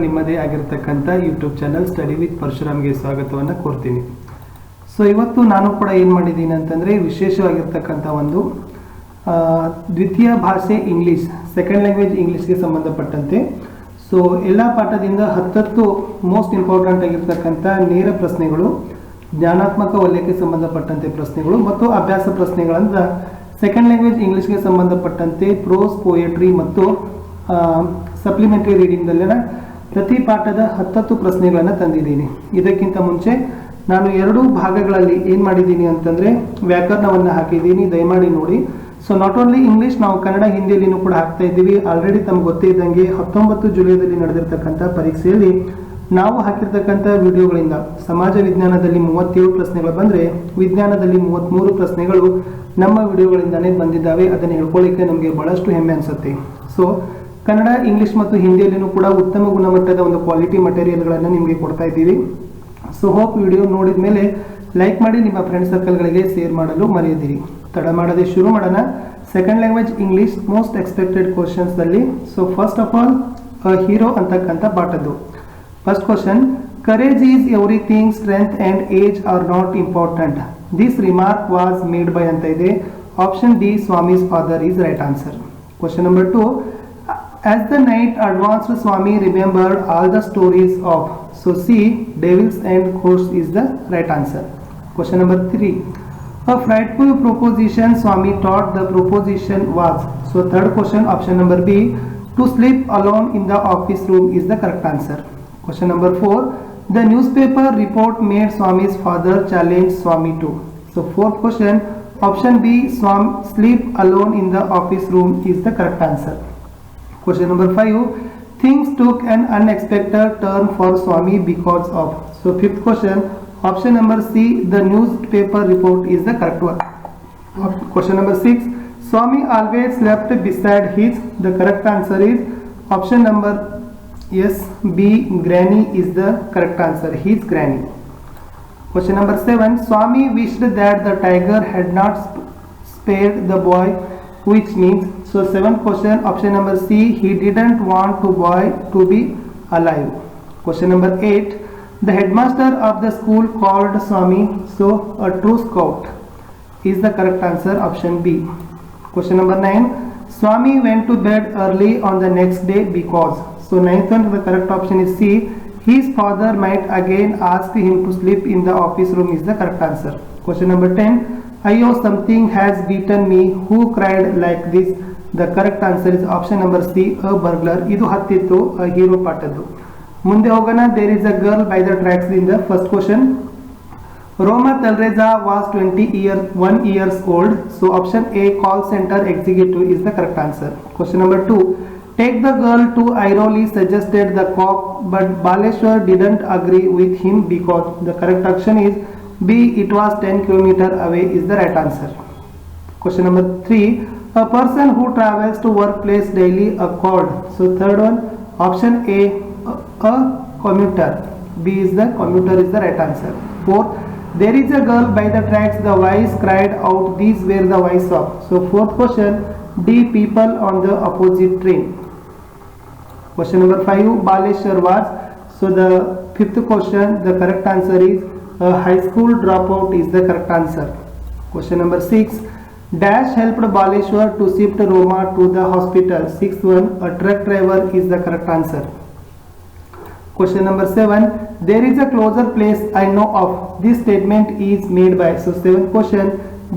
ನಿಮ್ಮದೇ ಆಗಿರತಕ್ಕಂಥ YouTube channel study with ಪರಶುರಾಮ್ಗೆ ಸ್ವಾಗತವನ್ನು ಕೋರ್ತೀನಿ. ಸೊ ಇವತ್ತು ನಾನು ಕೂಡ ಏನು ಮಾಡಿದ್ದೀನಿ ಅಂತಂದರೆ ವಿಶೇಷವಾಗಿರ್ತಕ್ಕಂಥ ಒಂದು ದ್ವಿತೀಯ ಭಾಷೆ ಇಂಗ್ಲೀಷ್, ಸೆಕೆಂಡ್ ಲ್ಯಾಂಗ್ವೇಜ್ ಇಂಗ್ಲೀಷ್ಗೆ ಸಂಬಂಧಪಟ್ಟಂತೆ ಸೊ ಎಲ್ಲ ಪಾಠದಿಂದ 10 ಮೋಸ್ಟ್ ಇಂಪಾರ್ಟೆಂಟ್ ಆಗಿರ್ತಕ್ಕಂಥ ನೇರ ಪ್ರಶ್ನೆಗಳು, ಜ್ಞಾನಾತ್ಮಕ ವಲಯಕ್ಕೆ ಸಂಬಂಧಪಟ್ಟಂತೆ ಪ್ರಶ್ನೆಗಳು ಮತ್ತು ಅಭ್ಯಾಸ ಪ್ರಶ್ನೆಗಳಂತ ಸೆಕೆಂಡ್ ಲ್ಯಾಂಗ್ವೇಜ್ ಇಂಗ್ಲೀಷ್ಗೆ ಸಂಬಂಧಪಟ್ಟಂತೆ ಪ್ರೋಸ್, ಪೋಯಟ್ರಿ ಮತ್ತು ಸಪ್ಲಿಮೆಂಟರಿ ರೀಡಿಂಗ್ದಲ್ಲಿನ ಪ್ರತಿ ಪಾಠದ 10 ಪ್ರಶ್ನೆಗಳನ್ನು ತಂದಿದ್ದೀನಿ. ಇದಕ್ಕಿಂತ ಮುಂಚೆ ನಾನು 2 ಭಾಗಗಳಲ್ಲಿ ಏನು ಮಾಡಿದ್ದೀನಿ ಅಂತಂದರೆ ವ್ಯಾಕರಣವನ್ನು ಹಾಕಿದ್ದೀನಿ, ದಯಮಾಡಿ ನೋಡಿ. ಸೊ ನಾಟ್ ಓನ್ಲಿ ಇಂಗ್ಲೀಷ್, ನಾವು ಕನ್ನಡ ಹಿಂದಿಯಲ್ಲಿನೂ ಕೂಡ ಹಾಕ್ತಾ ಇದ್ದೀವಿ. ಆಲ್ರೆಡಿ ತಮ್ಗೆ ಗೊತ್ತೇ ಇದ್ದಂಗೆ 19 ಜುಲೈದಲ್ಲಿ ನಡೆದಿರ್ತಕ್ಕಂಥ ಪರೀಕ್ಷೆಯಲ್ಲಿ ನಾವು ಹಾಕಿರ್ತಕ್ಕಂಥ ವಿಡಿಯೋಗಳಿಂದ ಸಮಾಜ ವಿಜ್ಞಾನದಲ್ಲಿ 37 ಪ್ರಶ್ನೆಗಳು ಬಂದರೆ ವಿಜ್ಞಾನದಲ್ಲಿ 33 ಪ್ರಶ್ನೆಗಳು ನಮ್ಮ ವಿಡಿಯೋಗಳಿಂದಾನೇ ಬಂದಿದ್ದಾವೆ. ಅದನ್ನು ಹೇಳ್ಕೊಳ್ಳಿಕ್ಕೆ ನಮಗೆ ಬಹಳಷ್ಟು ಹೆಮ್ಮೆ ಅನಿಸುತ್ತೆ. ಸೊ ಕನ್ನಡ, ಇಂಗ್ಲೀಷ್ ಮತ್ತು ಹಿಂದಿಯಲ್ಲಿನೂ ಕೂಡ ಉತ್ತಮ ಗುಣಮಟ್ಟದ ಒಂದು ಕ್ವಾಲಿಟಿ ಮಟೀರಿಯಲ್ಗಳನ್ನು ನಿಮಗೆ ಕೊಡ್ತಾ ಇದ್ದೀವಿ. ಸೊ ಹೋಪ್ ವಿಡಿಯೋ ನೋಡಿದ ಮೇಲೆ ಲೈಕ್ ಮಾಡಿ, ನಿಮ್ಮ ಫ್ರೆಂಡ್ ಸರ್ಕಲ್ಗಳಿಗೆ ಶೇರ್ ಮಾಡಲು ಮರೆಯದಿರಿ. ತಡ ಮಾಡದೆ ಶುರು ಮಾಡೋಣ. Second language English most expected ಕ್ವಶನ್ಸ್ದಲ್ಲಿ so first of all hero ಅಂತಕ್ಕಂಥ ಪಾಠದ್ದು. First question, courage is everything, strength and age are not important. This remark was made by ಅಂತ ಇದೆ. Option D, Swami's father is right answer. Question number 2, as the night advanced, Swami remembered all the stories of. So C, devils and ghosts is the right answer. Question number 3, a frightful proposition Swami taught, the proposition was. So third question, option number B, to sleep alone in the office room is the correct answer. Question number 4, the newspaper report made Swami's father challenge Swami to. So fourth question, option B, Swami sleep alone in the office room is the correct answer. Question number 5, things took an unexpected turn for Swami because of. So fifth question, option number C, the newspaper report is the correct one. Question number 6, Swami always slept beside his. The correct answer is option number yes, B, granny is the correct answer, his granny. Question number 7, Swami wished that the tiger had not spared the boy, which means. So seventh question, option number C, he didn't want the boy to be alive. Question number 8, the headmaster of the school called Swami so a true scout is the correct answer, option B. Question number 9, Swami went to bed early on the next day because. So ninth one, the correct option is C, his father might again ask him to sleep in the office room is the correct answer. Question number 10, Ayo, something has beaten me, who cried like this? The correct answer is option number C, a burglar. ಇದು 10 hero ಪಾಠದ್ದು. ಮುಂದೆ ಹೋಗೋಣ. there is a girl by the tracks in the first question. Roma Talreza was 21 years old. So option A, call center executive is the correct answer. Question number 2, take the girl to Airoli suggested the cop, but Baleshwar didn't agree with him because. The correct option is B, it was 10 km away is the right answer. Question number 3, a person who travels to workplace daily, a called. So third one, option A, a commuter. B is the commuter is the right answer. Fourth, there is a girl by the tracks, the voice cried out, these were the voice of. So fourth question, D, people on the opposite train. Question number 5, Baleshwar was. So the fifth question, the correct answer is a high school dropout is the correct answer. Question number 6, Dash helped Baleshwar to shift Roma to the hospital. Sixth one, a truck driver is the correct answer. Question number 7, there is a closer place I know of. This statement is made by. So seventh question,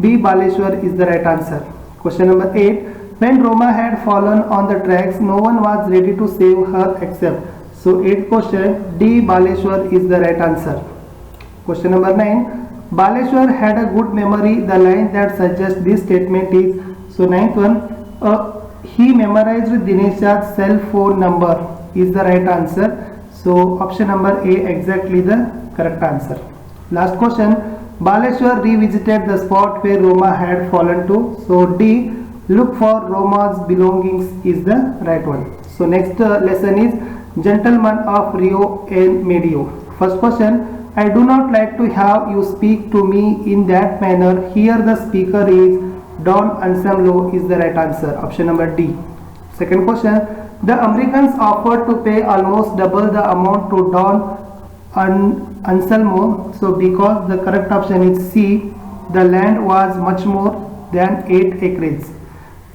B, Baleshwar is the right answer. Question number 8, when Roma had fallen on the tracks, no one was ready to save her except. So eighth question, D, Baleshwar is the right answer. Question number 9, Baleshwar had a good memory. The line that suggests this statement is. So ninth one, he memorized Dinesha's cell phone number is the right answer. So option number A, exactly the correct answer. Last question, Baleshwar revisited the spot where Roma had fallen to. So D, look for Roma's belongings is the right one. So next lesson is Gentleman of Rio and Medio. First question, I do not like to have you speak to me in that manner. Here the speaker is Don Anselmo is the right answer. Option number D. Second question, The Americans offered to pay almost double the amount to Don Anselmo. So because the correct option is C, the land was much more than 8 acres.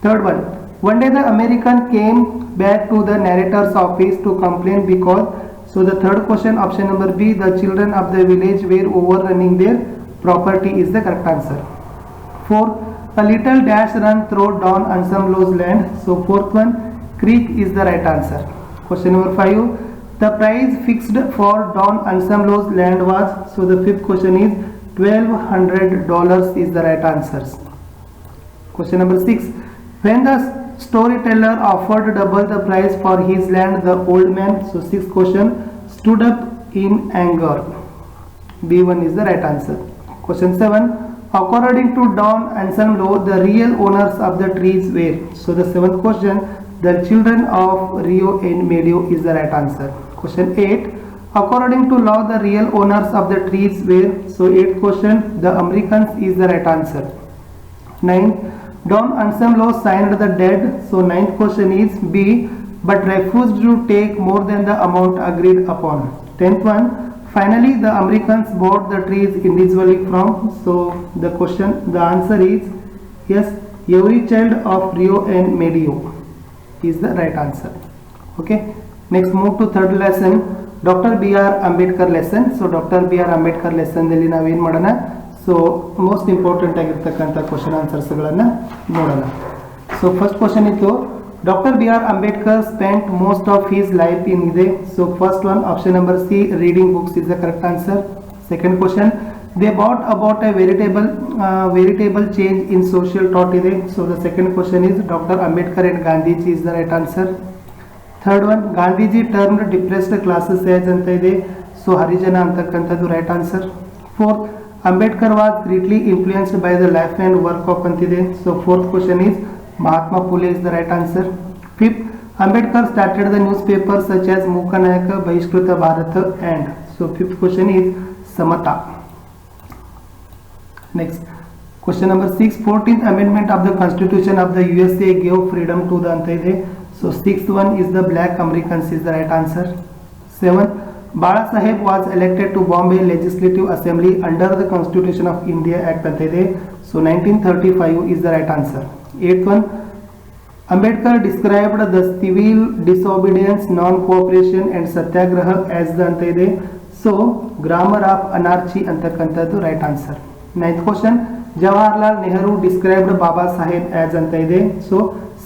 Third one. One day the American came back to the narrator's office to complain because, so the third question, option number B, the children of the village were overrunning their property is the correct answer. 4. A little dash run through Don Anselmo's land. So fourth one, creek is the right answer. Question number 5. The price fixed for Don Anselmo's land was, so the fifth question is $1,200 is the right answer. Question number 6. When the storyteller offered double the price for his land, the old man, so sixth question, stood up in anger. B1 is the right answer. Question 7. According to Don Anselmo, the real owners of the trees were, so the seventh question, the children of Rio and Medio is the right answer. Question 8. According to law, the real owners of the trees were, so eighth question, the Americans is the right answer. 9. Don Anselmo signed the deed, so ninth question is B, but refused to take more than the amount agreed upon. 10th one, finally the Americans bought the trees individually from, so the question, the answer is yes, every child of Rio and Medio is the right answer. Okay, next move to third lesson, Dr. B.R. Ambedkar lesson. So Dr. B.R. Ambedkar lesson ದಲ್ಲಿ ನಾವೇನು ಮಾಡೋಣ, so most important ಆಗಿರ್ತಕ್ಕಂಥ question ಆನ್ಸರ್ಸ್ಗಳನ್ನು ನೋಡೋಣ. So first question ಇತ್ತು, doctor B R Ambedkar spent most of his life in ಇದೆ. So first one option number C, reading books is the correct answer. Second question, they brought about a veritable change in social thought ಇದೆ. So the second question is doctor Ambedkar and Gandhiji is the right answer. Third one, Gandhiji termed depressed classes age ಅಂತ ಇದೆ. So ಹರಿಜನ ಅಂತಕ್ಕಂಥದ್ದು right answer. Fourth, Ambedkar was greatly influenced by the life and work of Antide. So fourth question is Mahatma Phule is the right answer. Fifth, Ambedkar started the newspapers such as Mukanayaka, Bahishkruta Bharata and, so fifth question is Samata. Next question number 6, 14th amendment of the constitution of the USA gave freedom to the Antide. So sixth one is the black Americans is the right answer. 7th, Bala Saheb was elected to Bombay Legislative Assembly under the Constitution of India Act ಅಂತ ಇದೆ. So 1935 is the right answer. 8th one, Ambedkar described the civil disobedience, non-cooperation and satyagraha as the ಅಂತ ಇದೆ. So grammar of anarchy ಅಂತಕ್ಕಂಥದ್ದು right answer. 9th question, Jawaharlal Nehru described Baba Saheb as ಅಂತ ಇದೆ. So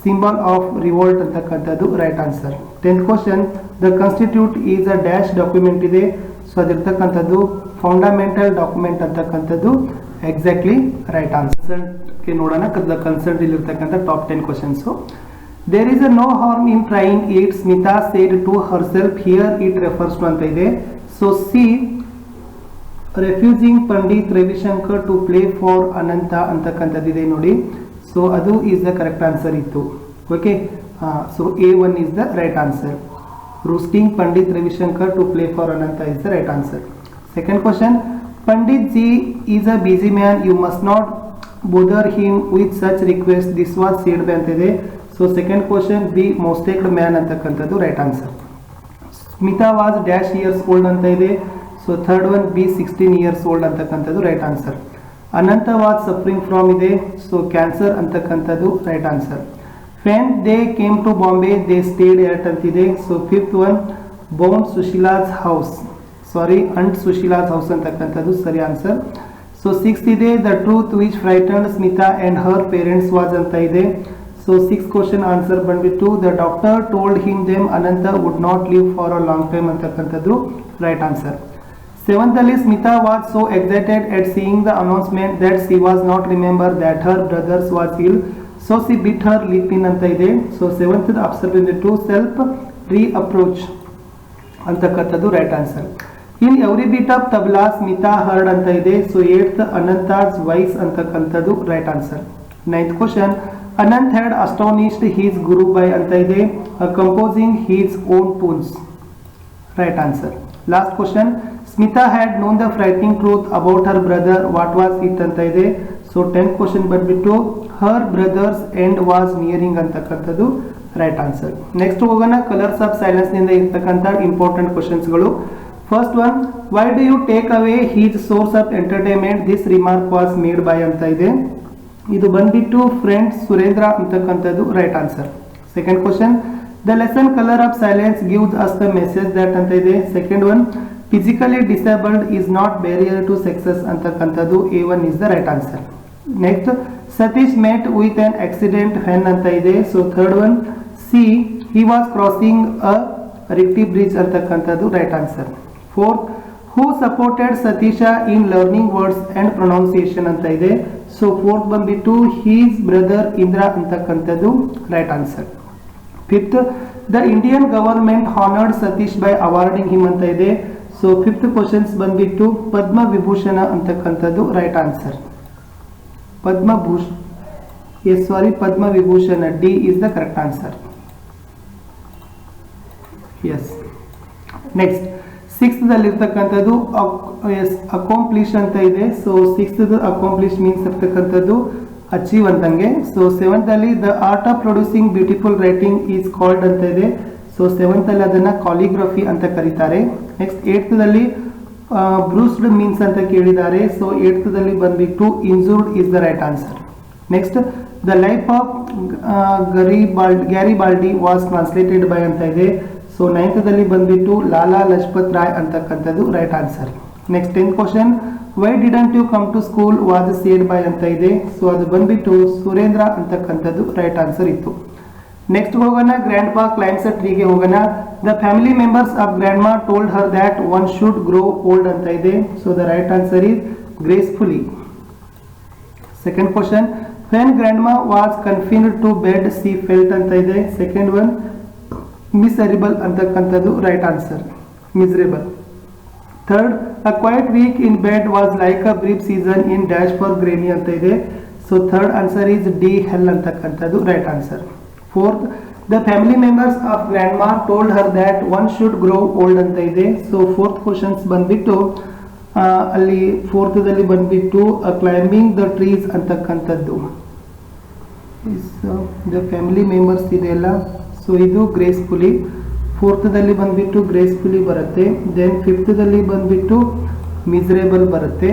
symbol of revolt ಅಂತಕ್ಕಂಥದ್ದು right answer. 10th question, the constitute is a dash document ಇದೆ. So ಅದಿರ್ತಕ್ಕಂಥದ್ದು fundamental document ಅಂತಕ್ಕಂಥದ್ದು exactly right answer. ನೋಡೋಣ the concert ಇಲ್ಲಿರ್ತಕ್ಕಂಥ top 10 questions. There is a no harm in trying it, Smita said to herself, here it refers to ಅಂತ ಇದೆ. So C, refusing Pandit Ravi Shankar to play for Ananta ಅಂತಕ್ಕಂಥದ್ದಿದೆ ನೋಡಿ. So ಅದು is the correct answer ಇತ್ತು. Okay, so A1 is the right answer. Roasting Pandit Ravishankar to play for Ananta is the right answer. Second question, Pandit Ji is a busy man, you must not bother him with such request, this was said by antide. So second question, B, mistake man ಅಂತಕ್ಕಂಥದ್ದು right answer. Smita was dash years old ಅಂತ ಇದೆ. So third one, B, 16 years old ಅಂತಕ್ಕಂಥದ್ದು right answer. Ananta was suffering from ಇದೆ. So cancer ಅಂತಕ್ಕಂಥದ್ದು right answer. When they came to Bombay, they stayed at antide. So fifth one, Aunt Sushila's house. Sorry, Aunt Sushila's house ಅಂತಕ್ಕಂಥದ್ದು ಸರಿ answer. So sixth ಇದೆ, the truth which frightened Smita and her parents was ಅಂತ ಇದೆ. So sixth question answer ಬಂದ್ಬಿಟ್ಟು the doctor told him them Ananta would not live for a long time ಅಂತಕ್ಕಂಥದ್ದು right answer. Seventh ಅಲ್ಲಿ Smita was so excited at seeing the announcement that she was not remember that her brothers was ill. So she bit her lip in ಅಂತ ಇದೆ. So seventh answer ಬಂದ್ಬಿಟ್ಟು self reapproach ಅಂತಕ್ಕಂಥದ್ದು right answer. In every beat of tabla Smita heard ಅಂತ ಇದೆ. So eighth Ananta's voice ಅಂತಕ್ಕಂಥದ್ದು right answer. Ninth question, Anant had astonished his guru by ಅಂತ ಇದೆ, composing his own tunes right answer. Last question, Smita had known the frightening truth about her brother, what was it ಅಂತ ಇದೆ. So 10th question ಬಂದ್ಬಿಟ್ಟು her brothers end was nearing ಅಂತಕ್ಕಂಥದ್ದು right answer. Next ಹೋಗೋಣ colours of silence ನಿಂದ ಇರ್ತಕ್ಕಂಥ important ಕ್ವಶನ್ಸ್ಗಳು. First one, why do you take away his source of entertainment this remark was made by ಅಂತ ಇದೆ. ಇದು ಬಂದ್ಬಿಟ್ಟು ಫ್ರೆಂಡ್ ಸುರೇಂದ್ರ ಅಂತಕ್ಕಂಥದ್ದು right answer. Second question, the lesson colour of silence gives us the message that ಅಂತ ಇದೆ. Second one, physically disabled is not barrier to success ಅಂತಕ್ಕಂಥದ್ದು A1 is the right answer. Next, Satish met with an accident when ಅಂತ ಇದೆ. So third one, C he was crossing a rickety bridge ಅಂತಕ್ಕಂಥದ್ದು right answer. Fourth, who supported Satish in learning words and pronunciation ಅಂತ ಇದೆ. So fourth ಬಂದ್ಬಿಟ್ಟು his brother Indra ಅಂತಕ್ಕಂಥದ್ದು right answer. Fifth, the Indian government honoured Satish by awarding him ಅಂತ ಇದೆ. So fifth questions ಬಂದ್ಬಿಟ್ಟು ಪದ್ಮ ವಿಭೂಷಣ ಅಂತಕ್ಕಂಥದ್ದು right answer. Padma Vibhushan D is the correct answer. Yes. Next sixth ದಲ್ಲಿರ್ತಕ್ಕಂಥದ್ದು accomplish ಅಂತ ಇದೆ. ಸೊ ಸಿಕ್ಸ್ತ್ ಅಕಾಂಪ್ಲಿಷ್ ಮೀನ್ಸ್ ಇರ್ತಕ್ಕಂಥದ್ದು ಅಚೀವ್ ಅಂತಂಗೆ. ಸೊ ಸೆವೆಂತ್ ಅಲ್ಲಿ the art of producing beautiful writing is called ಅಂತ ಇದೆ. ಸೊ ಸೆವೆಂತ್ ಅಲ್ಲಿ ಅದನ್ನ ಕಾಲಿಗ್ರಫಿ ಅಂತ ಕರೀತಾರೆ. ನೆಕ್ಸ್ಟ್ ಏಟ್ತ್ ದಲ್ಲಿ ಬ್ರೂಸ್ಡ್ ಮೀನ್ಸ್ ಅಂತ ಕೇಳಿದ್ದಾರೆ. ಸೊ ಏಟ್ತ್ ದಲ್ಲಿ ಬಂದ್ಬಿಟ್ಟು injured is the right answer. Next, the life of Garibaldi was translated by ಅಂತ ಇದೆ. ಸೊ ನೈನ್ತ್ ದಲ್ಲಿ ಬಂದ್ಬಿಟ್ಟು ಲಾಲಾ ಲಜಪತ್ ರಾಯ್ ಅಂತಕ್ಕಂಥದ್ದು right answer. Next 10th question, why didn't you come to school was said by ಅಂತ ಇದೆ. So ಅದು ಬಂದ್ಬಿಟ್ಟು ಸುರೇಂದ್ರ ಅಂತಕ್ಕಂಥದ್ದು ರೈಟ್ ಆನ್ಸರ್ ಇತ್ತು. ನೆಕ್ಸ್ಟ್ ಹೋಗೋಣ ಗ್ರ್ಯಾಂಡ್ ಪಾ ಕ್ಲೈಮ್ಸ್ ಅ ಟ್ರೀಗೆ ಹೋಗೋಣ. The family members of grandma told her that one should grow old ಅಂತ ಇದೆ. So the right answer is gracefully. Second question, when grandma was confined to bed she felt ಅಂತ ಇದೆ. Second one miserable ಅಂತಕ್ಕಂಥದ್ದು right answer, miserable. Third, a quiet week in bed was like a brief season in dash for granny ಅಂತ ಇದೆ. So third answer is D hell ಅಂತಕ್ಕಂಥದ್ದು right answer. Fourth, the family members of grandma told her that one should grow old ಅಂತ ಇದೆ. So fourth questions ಬಂದ್ಬಿಟ್ಟು ಅಲ್ಲಿ ಫೋರ್ತದಲ್ಲಿ ಬಂದ್ಬಿಟ್ಟು climbing the trees ಅಂತಕ್ಕಂಥದ್ದು ದ ಫ್ಯಾಮಿಲಿ ಮೆಂಬರ್ಸ್ ಇದೆಯಲ್ಲ. So ಇದು ಗ್ರೇಸ್ಫುಲಿ. ಫೋರ್ತದಲ್ಲಿ ಬಂದ್ಬಿಟ್ಟು ಗ್ರೇಸ್ಫುಲಿ ಬರುತ್ತೆ. ದೆನ್ ಫಿಫ್ತ್ದಲ್ಲಿ ಬಂದ್ಬಿಟ್ಟು ಮಿಸರೇಬಲ್ ಬರುತ್ತೆ.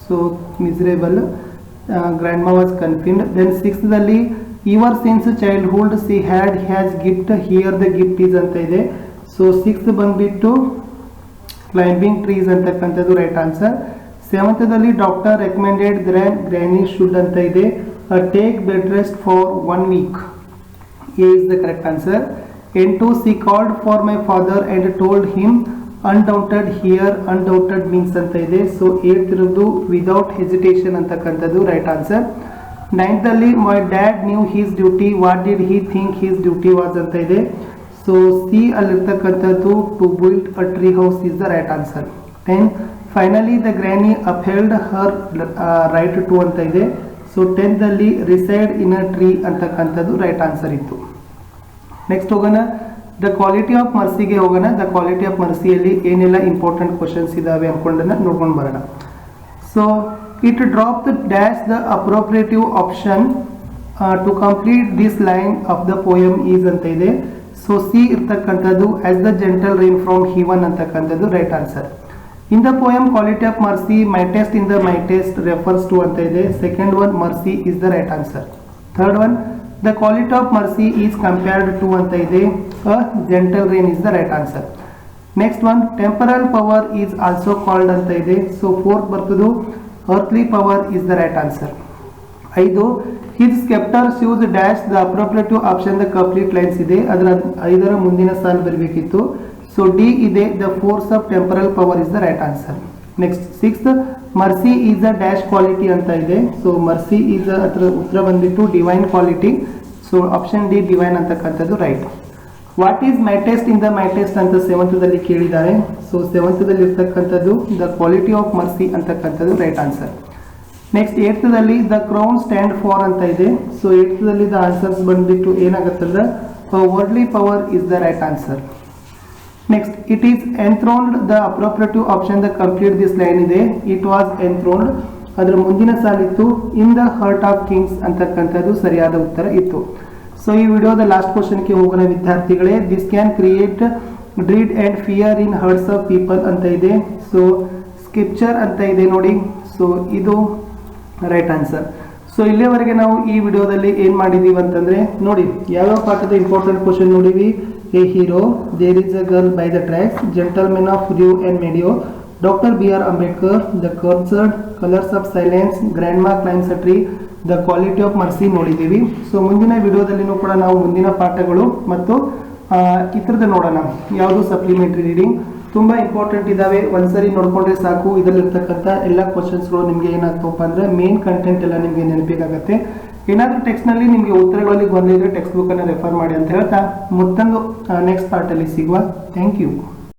So miserable, grandma was confined. Then ಸಿಕ್ಸ್ತ್ದಲ್ಲಿ ever since childhood she has gift here the gift is ಅಂತ ಇದೆ. ಸೊ ಸಿಕ್ಸ್ತ್ ಬಂದ್ಬಿಟ್ಟು ಕ್ಲೈಂಬಿಂಗ್ ಟ್ರೀಸ್ ಅಂತಕ್ಕಂಥದ್ದು ರೈಟ್ ಆನ್ಸರ್. ಸೆವೆಂತ್ದಲ್ಲಿ ಡಾಕ್ಟರ್ ರೆಕಮೆಂಡೆಡ್ ಗ್ರ್ಯಾನಿ ಶುಡ್ ಅಂತ ಇದೆ. Take bed rest for 1 week. A is the correct answer. N2, she called for my father and told him undoubted. here undoubted means ಅಂತ ಇದೆ. So 8th ಇರೋದು without hesitation ಅಂತಕ್ಕಂಥದ್ದು right answer. 9th ಅಲ್ಲಿ my dad knew his duty, what did he think his duty was ಅಂತ ಇದೆ. So C ಅಲ್ಲಿರ್ತಕ್ಕಂಥದ್ದು to build a tree house is the right answer. 10, finally the granny upheld her right to ಅಂತ ಇದೆ. So 10th ಅಲ್ಲಿ reside in a tree ಅಂತಕ್ಕಂಥದ್ದು right answer ಇತ್ತು. Next ಹೋಗೋಣ the quality of ಮರ್ಸಿಗೆ ಹೋಗೋಣ. ದ ಕ್ವಾಲಿಟಿ ಆಫ್ ಮರ್ಸಿಯಲ್ಲಿ ಏನೆಲ್ಲ important questions ಇದಾವೆ ಅನ್ಕೊಂಡನ್ನ ನೋಡ್ಕೊಂಡು ಬರೋಣ. So it drop the dash the appropriative option to complete this line of the poem is ಅಂತ ಇದೆ. ಸೊ ಸಿ ಇರ್ತಕ್ಕಂಥದ್ದು as the gentle rain from heaven ಅಂತಕ್ಕಂಥದ್ದು right answer. In the poem quality of mercy, my test in the my test refers to ಅಂತ ಇದೆ. Second one, mercy is the right answer. Third one, the quality of mercy is compared to ಅಂತ ಇದೆ. A gentle rain is the right answer. Next one, temporal power is also called ಅಂತ ಇದೆ. So fourth ಬರ್ತದು earthly power is the right answer. 5, his scepter shows dash the appropriate option the complete lines ಇದೆ. ಅದರ 5ರ ಮುಂದಿನ ಸಾಲು ಬರಬೇಕಿತ್ತು. So D ಇದೆ the force of temporal power is the right answer. Next 6th, mercy is a dash quality ಅಂತ ಇದೆ. So mercy is ಅದರ ಉತ್ತರ ಬಂದ್ಬಿಟ್ಟು divine quality. So option D divine ಅಂತಕ್ಕಂಥದ್ದು right. What is my test in the my test ಅಂತ 7th ದಲ್ಲಿ ಕೇಳಿದ್ದಾರೆ. So 7th ದಲ್ಲಿ ಇರ್ತಕ್ಕಂಥದ್ದು ದ ಕ್ವಾಲಿಟಿ ಆಫ್ ಮರ್ಸಿ ಅಂತಕ್ಕಂಥದ್ದು ರೈಟ್ ಆನ್ಸರ್. ನೆಕ್ಸ್ಟ್ 8th ದಲ್ಲಿ ದ ಕ್ರೌನ್ ಸ್ಟ್ಯಾಂಡ್ ಫಾರ್ ಅಂತ ಇದೆ. ಸೊ 8th ದಲ್ಲಿ ದ ಆನ್ಸರ್ಸ್ ಬಂದ್ಬಿಟ್ಟು ಏನಾಗುತ್ತಂದ್ರೆ worldly power is the right answer. Next it is enthroned the appropriative option the complete this line ಇದೆ. It was enthroned ಅದರ ಮುಂದಿನ ಸಾಲಿತ್ತು in the heart of kings ಅಂತಕ್ಕಂಥದ್ದು ಸರಿಯಾದ ಉತ್ತರ ಇತ್ತು. ಸೊ ಈ ವಿಡಿಯೋದ ಲಾಸ್ಟ್ ಕ್ವಶನ್ಗೆ ಹೋಗೋಣ ವಿದ್ಯಾರ್ಥಿಗಳೇ. This can create dread and fear in hearts of people ಅಂತ ಇದೆ. ಸೊ ಸ್ಕ್ರಿಪ್ಚರ್ ಅಂತ ಇದೆ ನೋಡಿ. ಸೊ ಇದು ರೈಟ್ ಆನ್ಸರ್. ಸೊ ಇಲ್ಲಿವರೆಗೆ ನಾವು ಈ ವಿಡಿಯೋದಲ್ಲಿ ಏನ್ ಮಾಡಿದೀವಿ ಅಂತಂದ್ರೆ ನೋಡಿ, ಯಾವ್ಯಾವ ಪಾಠದ ಇಂಪಾರ್ಟೆಂಟ್ ಕ್ವಶನ್ ನೋಡಿವಿ. A hero, there is a girl by the tracks, gentlemen of Rio and Medio, doctor B R Ambedkar, the cursed, colours of silence, grandma climbs a tree, the quality of mercy ನೋಡಿದ್ದೀವಿ. So ಮುಂದಿನ ವಿಡಿಯೋದಲ್ಲಿನೂ ಕೂಡ ನಾವು ಮುಂದಿನ ಪಾಠಗಳು ಮತ್ತು ಇತರದ ನೋಡೋಣ. ಯಾವುದು ಸಪ್ಲಿಮೆಂಟರಿ ರೀಡಿಂಗ್ ತುಂಬಾ ಇಂಪಾರ್ಟೆಂಟ್ ಇದಾವೆ, ಒಂದ್ಸರಿ ನೋಡ್ಕೊಂಡ್ರೆ ಸಾಕು. ಇದರಲ್ಲಿರ್ತಕ್ಕಂಥ ಎಲ್ಲ ಕ್ವಶನ್ಸ್ಗಳು ನಿಮಗೆ ಏನಾಗ್ತಪ್ಪ ಅಂದ್ರೆ ಮೇನ್ ಕಂಟೆಂಟ್ ಎಲ್ಲ ನಿಮಗೆ ನೆನಪಿಗಾಗತ್ತೆ. ಏನಾದರೂ ಟೆಕ್ಸ್ಟ್ನಲ್ಲಿ ನಿಮಗೆ ಉತ್ತರಗಳಲ್ಲಿ ಗೊಂದಲ ಇದ್ರೆ ಟೆಕ್ಸ್ಟ್ ಬುಕ್ ಅನ್ನು ರೆಫರ್ ಮಾಡಿ ಅಂತ ಹೇಳ್ತಾ ಮತ್ತೊಂದು ನೆಕ್ಸ್ಟ್ ಪಾರ್ಟಲ್ಲಿ ಸಿಗುವ. Thank you.